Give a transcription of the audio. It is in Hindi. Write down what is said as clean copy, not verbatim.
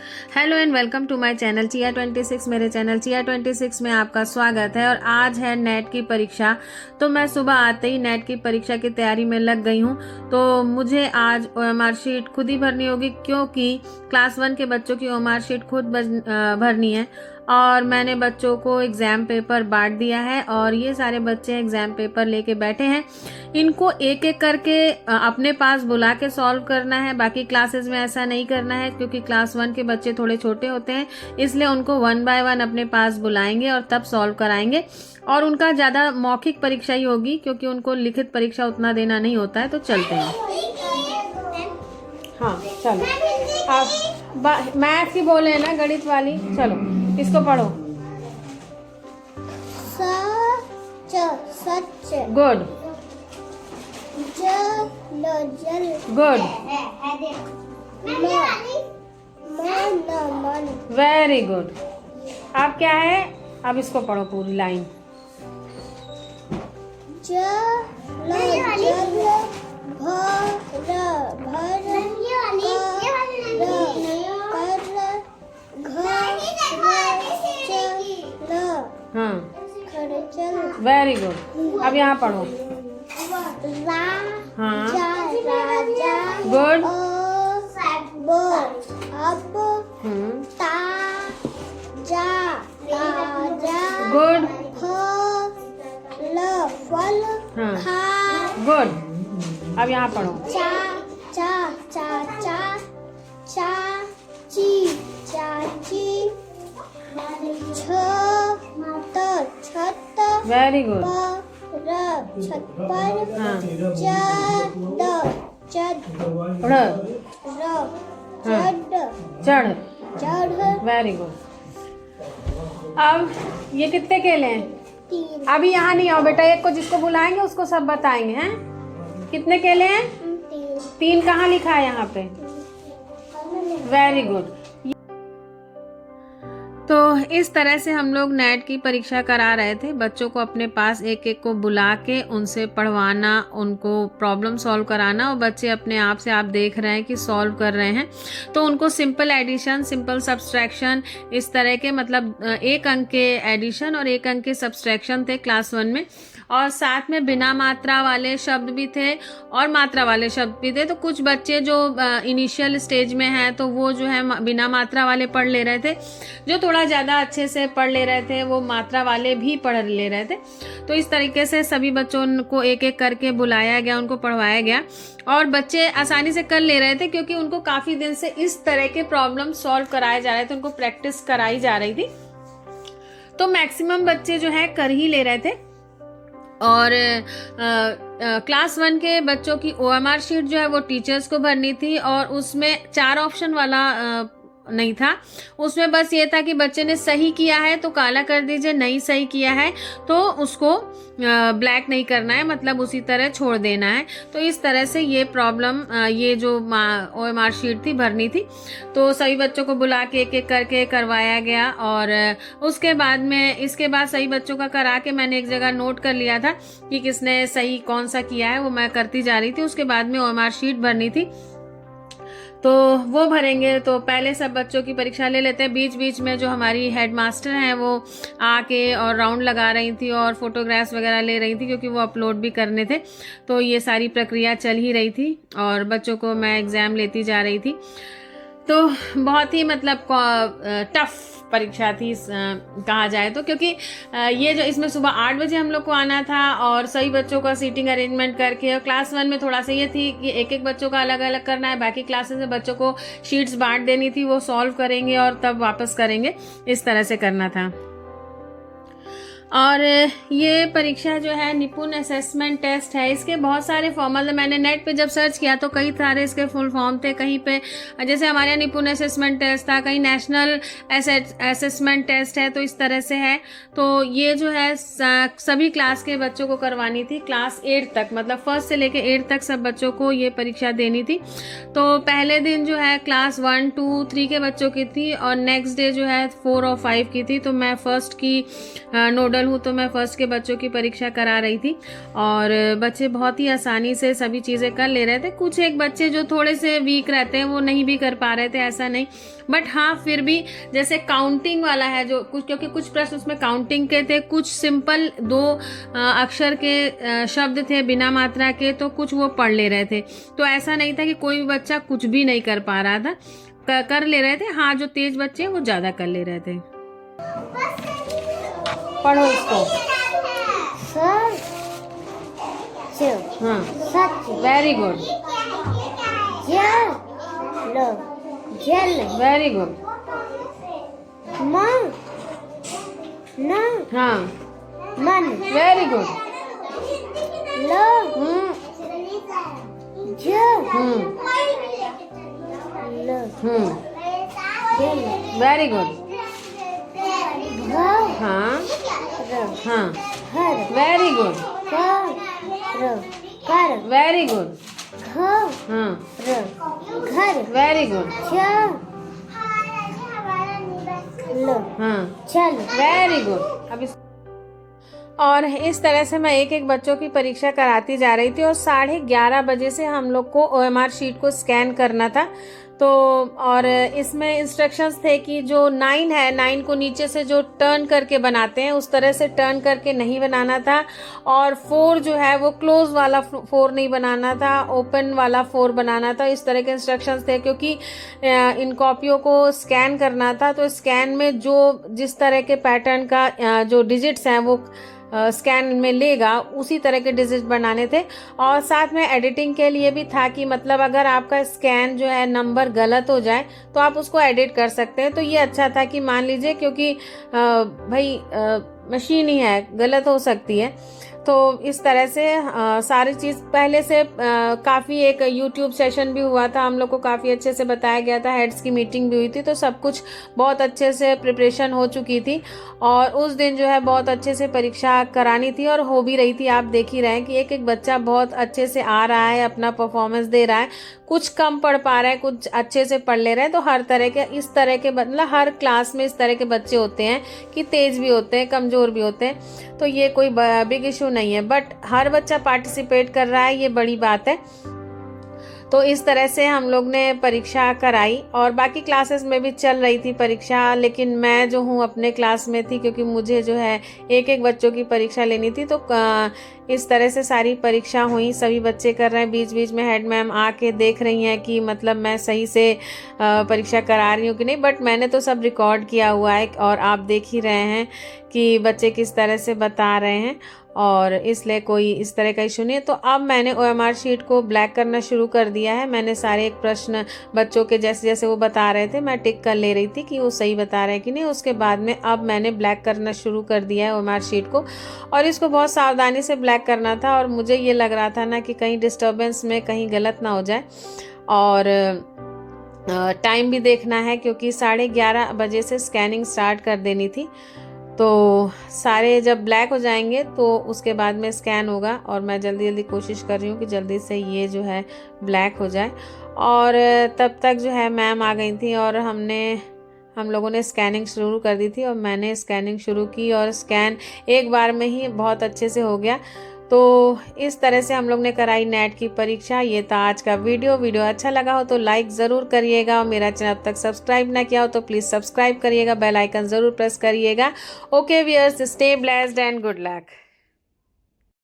Hello and welcome to my channel चिया 26। मेरे चैनल चिया 26 में आपका स्वागत है। और आज है नेट की परीक्षा, तो मैं सुबह आते ही नेट की परीक्षा की तैयारी में लग गई हूँ। तो मुझे आज ओएमआर शीट खुद ही भरनी होगी, क्योंकि क्लास 1 के बच्चों की ओएमआर शीट खुद भरनी है। और मैंने बच्चों को एग्ज़ाम पेपर बांट दिया है और ये सारे बच्चे एग्ज़ाम पेपर लेके बैठे हैं। इनको एक एक करके अपने पास बुला के सॉल्व करना है। बाकी क्लासेस में ऐसा नहीं करना है, क्योंकि क्लास 1 के बच्चे थोड़े छोटे होते हैं, इसलिए उनको 1 बाय 1 अपने पास बुलाएंगे और तब सॉल्व कराएंगे। और उनका ज़्यादा मौखिक परीक्षा ही होगी, क्योंकि उनको लिखित परीक्षा उतना देना नहीं होता है। तो चलते हैं। हाँ चलो, आप मैथ की बोले हैं ना, गणित वाली। चलो इसको पढ़ो। सच गुड जल गुड मन वेरी गुड। अब क्या है, अब इसको पढ़ो पूरी लाइन। हाँ वेरी गुड। अब यहाँ पढ़ो। हाँ गुड। गुड। फल हाँ गुड। अब यहाँ पढ़ो। चाची छत वेरी गुड। छत पर चढ़ वेरी गुड। अब ये कितने केले हैं? 3 अभी यहाँ नहीं आओ बेटा, एक को जिसको बुलाएंगे उसको सब बताएंगे। हैं कितने केले हैं? 3 कहाँ लिखा है यहाँ पे? Very good. तो इस तरह से हम लोग नेट की परीक्षा करा रहे थे। बच्चों को अपने पास एक एक को बुला के उनसे पढ़वाना, उनको प्रॉब्लम सॉल्व कराना, और बच्चे अपने आप से, आप देख रहे हैं कि सॉल्व कर रहे हैं। तो उनको सिंपल एडिशन, सिंपल सब्सट्रैक्शन, इस तरह के, मतलब 1 अंक के एडिशन और 1 अंक के सब्सट्रैक्शन थे क्लास 1 में। और साथ में बिना मात्रा वाले शब्द भी थे और मात्रा वाले शब्द भी थे। तो कुछ बच्चे जो इनिशियल स्टेज में हैं, तो वो जो है बिना मात्रा वाले पढ़ ले रहे थे। जो थोड़ा ज़्यादा अच्छे से पढ़ ले रहे थे, वो मात्रा वाले भी पढ़ ले रहे थे। तो इस तरीके से सभी बच्चों को एक एक करके बुलाया गया, उनको पढ़वाया गया, और बच्चे आसानी से कर ले रहे थे, क्योंकि उनको काफ़ी दिन से इस तरह के प्रॉब्लम सॉल्व कराए जा रहे थे, उनको प्रैक्टिस कराई जा रही थी। तो मैक्सिमम बच्चे जो है कर ही ले रहे थे। और क्लास 1 के बच्चों की ओएमआर शीट जो है वो टीचर्स को भरनी थी, और उसमें 4 ऑप्शन वाला नहीं था। उसमें बस ये था कि बच्चे ने सही किया है तो काला कर दीजिए, नहीं सही किया है तो उसको ब्लैक नहीं करना है, मतलब उसी तरह छोड़ देना है। तो इस तरह से ये प्रॉब्लम, ये जो ओएमआर शीट थी भरनी थी। तो सभी बच्चों को बुला के एक एक करके करवाया गया। और उसके बाद में, इसके बाद सही बच्चों का करा के मैंने एक जगह नोट कर लिया था कि किसने सही कौन सा किया है, वो मैं करती जा रही थी। उसके बाद में ओएमआर शीट भरनी थी, तो वो भरेंगे। तो पहले सब बच्चों की परीक्षा ले लेते हैं। बीच बीच में जो हमारी हेडमास्टर हैं वो आके और राउंड लगा रही थी और फोटोग्राफ्स वगैरह ले रही थी, क्योंकि वो अपलोड भी करने थे। तो ये सारी प्रक्रिया चल ही रही थी और बच्चों को मैं एग्ज़ाम लेती जा रही थी। तो बहुत ही मतलब टफ परीक्षा थी कहा जाए तो, क्योंकि ये जो इसमें सुबह 8 बजे हम लोग को आना था, और सभी बच्चों का सीटिंग अरेंजमेंट करके। और क्लास 1 में थोड़ा सा ये थी कि एक एक बच्चों का अलग अलग करना है, बाकी क्लासेस में बच्चों को शीट्स बांट देनी थी, वो सॉल्व करेंगे और तब वापस करेंगे, इस तरह से करना था। और ये परीक्षा जो है निपुण असेसमेंट टेस्ट है। इसके बहुत सारे फॉर्म, मतलब मैंने नेट पे जब सर्च किया तो कई सारे इसके फुल फॉर्म थे। कहीं पे जैसे हमारे यहाँ निपुण असेसमेंट टेस्ट था, कहीं नेशनल असेसमेंट टेस्ट है, तो इस तरह से है। तो ये जो है सभी क्लास के बच्चों को करवानी थी, क्लास 8 तक, मतलब 1 से लेके 8 तक सब बच्चों को ये परीक्षा देनी थी। तो पहले दिन जो है क्लास 1, 2, 3 के बच्चों की थी, और नेक्स्ट डे जो है 4 और 5 की थी। तो मैं फर्स्ट की नोडल नोडल हूँ, तो मैं फर्स्ट के बच्चों की परीक्षा करा रही थी और बच्चे बहुत ही आसानी से सभी चीज़ें कर ले रहे थे। कुछ एक बच्चे जो थोड़े से वीक रहते हैं वो नहीं भी कर पा रहे थे, ऐसा नहीं, बट हाँ फिर भी जैसे काउंटिंग वाला है जो कुछ, क्योंकि कुछ प्रश्न उसमें काउंटिंग के थे, कुछ सिंपल 2 अक्षर के शब्द थे बिना मात्रा के, तो कुछ वो पढ़ ले रहे थे। तो ऐसा नहीं था कि कोई भी बच्चा कुछ भी नहीं कर पा रहा था, कर ले रहे थे। हाँ, जो तेज बच्चे हैं वो ज़्यादा कर ले रहे थे। पढ़ो इसको। हाँ, वेरी गुड, वेरी गुड। हाँ, मन, वेरी गुड। Very good. हाँ हाँ, वेरी गुड, वेरी गुड। हाँ, वेरी गुड। हाँ, वेरी गुड। अब और इस तरह से मैं एक एक बच्चों की परीक्षा कराती जा रही थी और 11:30 बजे से हम लोग को OMR शीट को स्कैन करना था। तो और इसमें इंस्ट्रक्शंस थे कि जो 9 है, 9 को नीचे से जो टर्न करके बनाते हैं उस तरह से टर्न करके नहीं बनाना था, और 4 जो है वो क्लोज वाला 4 नहीं बनाना था, ओपन वाला 4 बनाना था। इस तरह के इंस्ट्रक्शंस थे, क्योंकि इन कॉपियों को स्कैन करना था। तो स्कैन में जो जिस तरह के पैटर्न का जो डिजिट्स हैं वो स्कैन में लेगा, उसी तरह के डिजिट बनाने थे। और साथ में एडिटिंग के लिए भी था कि मतलब अगर आपका स्कैन जो है नंबर गलत हो जाए तो आप उसको एडिट कर सकते हैं। तो ये अच्छा था कि मान लीजिए, क्योंकि भाई मशीन ही है, गलत हो सकती है। तो इस तरह से सारी चीज़ पहले से काफ़ी एक यूट्यूब सेशन भी हुआ था, हम लोग को काफ़ी अच्छे से बताया गया था, हेड्स की मीटिंग भी हुई थी, तो सब कुछ बहुत अच्छे से प्रिपरेशन हो चुकी थी। और उस दिन जो है बहुत अच्छे से परीक्षा करानी थी और हो भी रही थी। आप देख ही रहे हैं कि एक एक बच्चा बहुत अच्छे से आ रहा है, अपना परफॉर्मेंस दे रहा है। कुछ कम पढ़ पा रहे हैं, कुछ अच्छे से पढ़ ले रहे हैं। तो हर तरह के इस तरह के मतलब हर क्लास में इस तरह के बच्चे होते हैं कि तेज भी होते हैं, कमज़ोर भी होते हैं। तो ये कोई बिग इशू नहीं है, बट हर बच्चा पार्टिसिपेट कर रहा है, ये बड़ी बात है। तो इस तरह से हम लोग ने परीक्षा कराई और बाकी क्लासेस में भी चल रही थी परीक्षा, लेकिन मैं जो हूँ अपने क्लास में थी, क्योंकि मुझे जो है एक एक बच्चों की परीक्षा लेनी थी। तो इस तरह से सारी परीक्षा हुई, सभी बच्चे कर रहे हैं। बीच बीच में हेड मैम आके देख रही हैं कि मतलब मैं सही से परीक्षा करा रही हूँ कि नहीं, बट मैंने तो सब रिकॉर्ड किया हुआ है और आप देख ही रहे हैं कि बच्चे किस तरह से बता रहे हैं, और इसलिए कोई इस तरह का इशू नहीं है। तो अब मैंने OMR शीट को ब्लैक करना शुरू कर दिया है। मैंने सारे एक प्रश्न बच्चों के जैसे जैसे वो बता रहे थे मैं टिक कर ले रही थी कि वो सही बता रहे हैं कि नहीं। उसके बाद में अब मैंने ब्लैक करना शुरू कर दिया है OMR शीट को, और इसको बहुत सावधानी से ब्लैक करना था। और मुझे ये लग रहा था ना कि कहीं डिस्टर्बेंस में कहीं गलत ना हो जाए, और टाइम भी देखना है, क्योंकि 11:30 बजे से स्कैनिंग स्टार्ट कर देनी थी। तो सारे जब ब्लैक हो जाएंगे तो उसके बाद में स्कैन होगा, और मैं जल्दी जल्दी कोशिश कर रही हूँ कि जल्दी से ये जो है ब्लैक हो जाए। और तब तक जो है मैम आ गई थी और हम लोगों ने स्कैनिंग शुरू कर दी थी, और मैंने स्कैनिंग शुरू की और स्कैन एक बार में ही बहुत अच्छे से हो गया। तो इस तरह से हम लोग ने कराई नेट की परीक्षा। ये था आज का वीडियो अच्छा लगा हो तो लाइक ज़रूर करिएगा, और मेरा चैनल अब तक सब्सक्राइब ना किया हो तो प्लीज़ सब्सक्राइब करिएगा, बेल आइकन ज़रूर प्रेस करिएगा। Okay viewers, stay blessed and good luck.